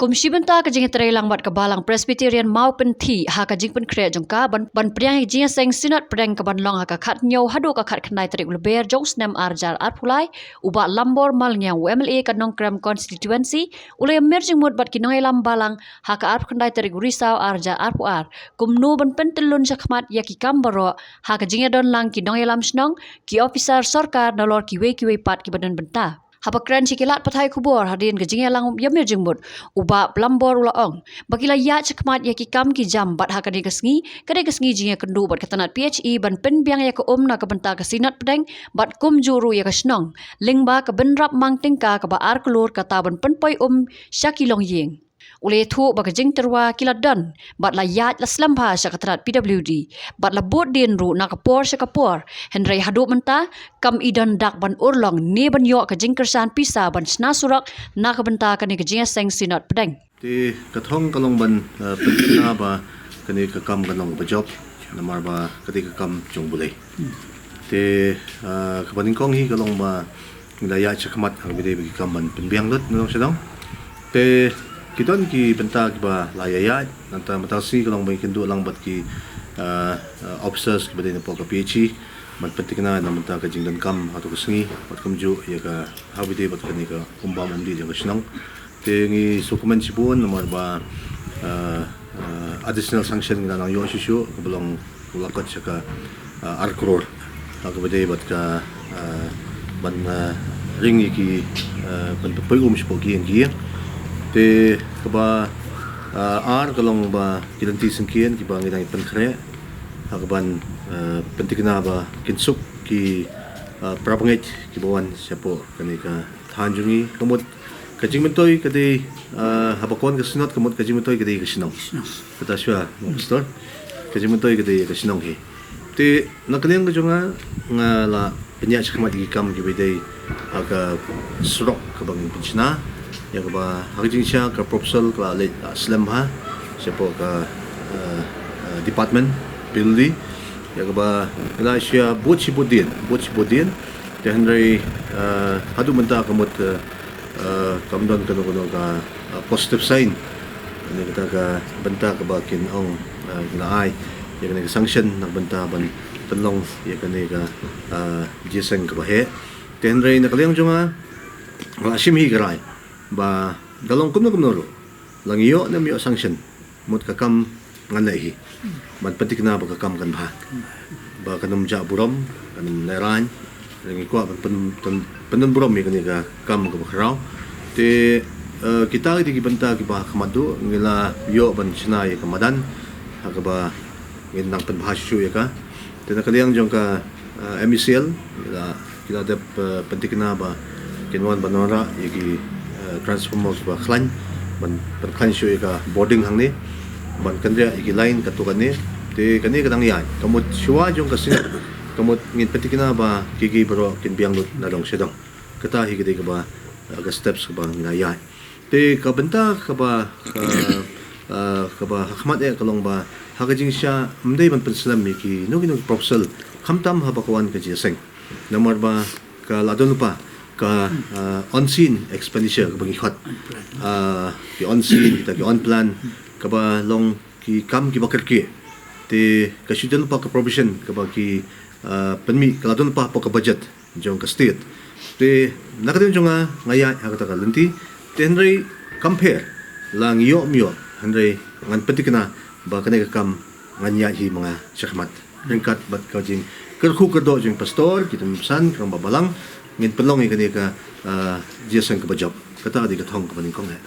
Komisi benta ka jing terai lang bat ka balang Presbyterian mau penti ha ka jing pen kre jong ka ban priang jing seng sinat preng ka ban long ha ka khat nyau hado ka khat khnai terik leber jongs nem arjar arpulai uba lambor mal nyang UMLA ka nong kram constituency ulai emerging mod bat kinong elam balang ha ka arp khnai terik risau arjar arpuar kumno ban pentelun sakmat ya ki kambaro ha ka jing don lang kinong elam snong ki officer sarkar nalor kiwe pat ki badan benta Hapakran cikilat patai kubur hadin ke jingya lang yamir jengbut uba pelambor ulaong bagila ya cekmat ya ki kam ki jam bat hakade kesngi jingya kendu bat ketanat PHE ban penbiang ya ke na ke benta ke sinat pedeng bat kum juru ya ke snong lingba ke benrap mang tingka ke ba ar kelur kata ban penpoi syakilong ying Ule thu baka jing terwa kilat dan bat la yat la slampa syakatrat PWD bat la bot din ru na kapor syakapor henry hadu menta kam idan dak ban urlong ne ban yo ka jing kersan pisa ban sna surak na ka benta ka ni ka jing seng sinat pedeng ti kathong kalong ban pina ba kani ka kam kanong ba job namar ba kati ka kam chung bulai ti ka baning kong hi kalong ba la yat syakamat ang bidai bagi kam ban penbiang lut nong sedang ti Kiton ki benta ki ba layayat nanta matasi kalong ba kindu lang bat ki officers ki badai na po ka PHE mat penting na namanta ka jingdan kam ato kusngi bat kamju ya ka habide bat kani ka umbam umdi jang sinang te ngi sukumen sibun namar ba additional sanction na nang yo shishu kabulong ulakot sa ka arkror ka badai bat ka ban ringi ki ban papoy sipo ki ang te kaba ar kalong ba kilanti sengkian ki ba ngidang penkre hakaban pentikna ba kinsuk ki prapangit ki bawan siapo kani ka thanjungi kamot kajing mentoy kadi habakon ka sinot kamot kajing mentoy kadi ka sinong kata siya pastor kajing mentoy kadi ka sinong hi te nakaliang ka nga la penya chakmat ki kam ki bidai aga surok kabang pichna ya ba hajing siya ka proposal ka slam ha siya po ka department building ya ba kala siya buat bodin te henry hadu menta kamot kamdon kano ka positive sign ni kata ka benta ka ba kinong ginaay ya ka sanction ng benta ban tanong ya ka ni ka giseng ka ba he te henry nakaliang junga asim hi garay ba dalong kumno lang iyo na miyo sanction mut kakam nganai man pentik na ba kakam kan ba kanum ja buram kanum leran ringi ko pen buram mi kan ka kam ka bakraw te kita di banta ki ba kamadu ngila yo ban sinay kamadan ka ba ngin nang penbahasyo ya ka te nakaliang jong ka MECL kita de pentik na ba kinwan banora yagi transformers ba klan ban klan show ka boarding hang ni ban kandya iki line katukan ni te kani kadang yan kamot shuwa jong kasi kamot ngin patikina ba kigi bro kinbiang lut na dong sedong kata hi gidi ka ba ga steps ka ba ngayan te ka benta ka ba hakmat e kalong ba hakajing siya mday ban penslam mi ki no proposal khamtam habakwan ka jiseng namar ba ka ladon pa ka on-scene expenditure ka bagi khot ki on-scene kita ki on-plan ka ba long ki kam ki bakar ki te ka syudal pa ka provision ka ba ki penmi ka ladon pa ka budget jong ka state te nakadin jong ngaya hakata ka lenti te henry compare lang yo myo henry ngan petikna ba kanay ka kam nganya hi mga syakmat ringkat bat ka jing kerku kerdo jing pastor kita msan krang babalang ngin pelong ikani ka jesang ka bajab kata di ka thong ka baning kong he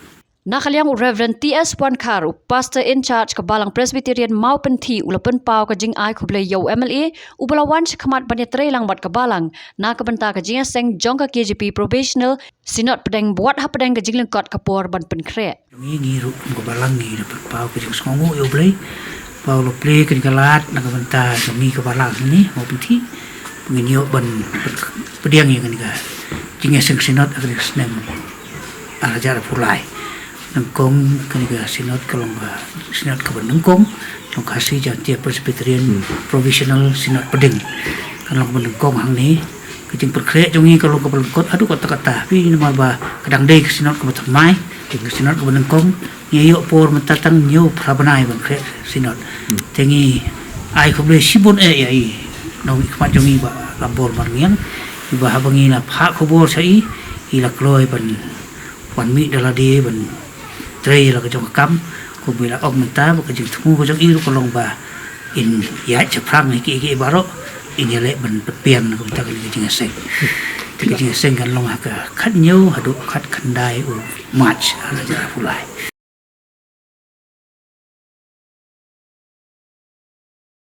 Nakaliang Reverend T.S. Puankar, pastor in charge ka balang Presbyterian mau penti ulapan pau ka jing ai kublay yo MLA ubalawan sakamat banyak lang bat ka balang na ka benta ka jing seng jong ka KJP provisional sinot pedeng buat ha pedeng ka jing lengkot ka por ban penkre ngi ru ka balang ngi dapat pau ka jing songo yo blay pau lo play ka kalat na ka benta ka mi ka balang ni mau penti nginyo ban pediang yang ka jing seng sinot ka snem arajar pulai nangkong kaniga sinot kalong sinot ka nangkong yung kasi jan tia Presbyterian provisional sinot peding kalong nangkong hang ni kejeng perkre jongi kalau ke belengkot aduh kata-kata pi nama ba kadang dei kesinot ke betamai kesinot ke belengkong nyeyo por mentatang nyo prabanai bang kre sinot tengi ai ko ble sibon ya i no ikmat jongi ba labor marmiang iba habangi na phak ko bor sai ila kloi ban mi dala de ban trei la ke jong kam ko bila ok menta ba kejeng temu ko jong iru ko long ba in ya ceprang ki baro ini lek ben pepian ko ta kali jing seng ti jing seng kan long ha ka khat nyau hadu khat khandai u match ala jara pulai